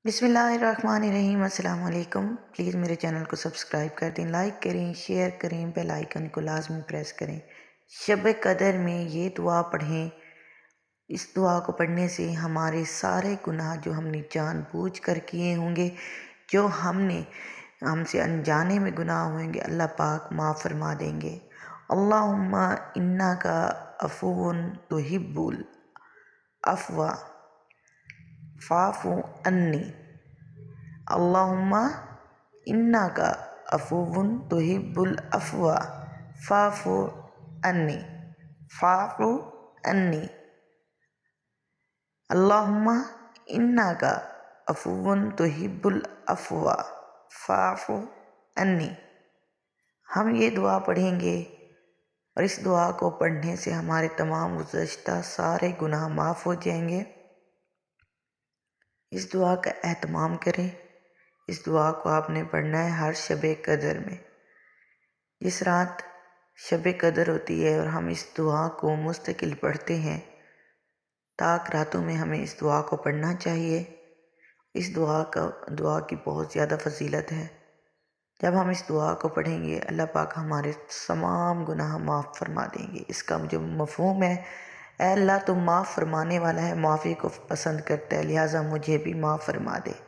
بسم اللہ الرحمن الرحیم۔ السلام علیکم۔ پلیز میرے چینل کو سبسکرائب کر دیں، لائک کریں، شیئر کریں، بیل آئیکن کو لازمی پریس کریں۔ شب قدر میں یہ دعا پڑھیں۔ اس دعا کو پڑھنے سے ہمارے سارے گناہ جو ہم نے جان بوجھ کر کیے ہوں گے، جو ہم سے انجانے میں گناہ ہوئیں گے، اللہ پاک معاف فرما دیں گے۔ اللہم انک عفو تحب العفو فاعف عنی۔ اللہم انک عفو تحب العفو فاعف عنی فاعف عنی۔ اللہم انک عفو تحب العفو فاعف عنی۔ ہم یہ دعا پڑھیں گے اور اس دعا کو پڑھنے سے ہمارے تمام گزشتہ سارے گناہ معاف ہو جائیں گے۔ اس دعا کا اہتمام کریں۔ اس دعا کو آپ نے پڑھنا ہے ہر شب قدر میں۔ جس رات شب قدر ہوتی ہے اور ہم اس دعا کو مستقل پڑھتے ہیں، تاک راتوں میں ہمیں اس دعا کو پڑھنا چاہیے۔ اس دعا کی بہت زیادہ فضیلت ہے۔ جب ہم اس دعا کو پڑھیں گے، اللہ پاک ہمارے تمام گناہ معاف فرما دیں گے۔ اس کا جو مفہوم ہے، اے اللہ تو معاف فرمانے والا ہے، معافی کو پسند کرتا ہے، لہٰذا مجھے بھی معاف فرما دے۔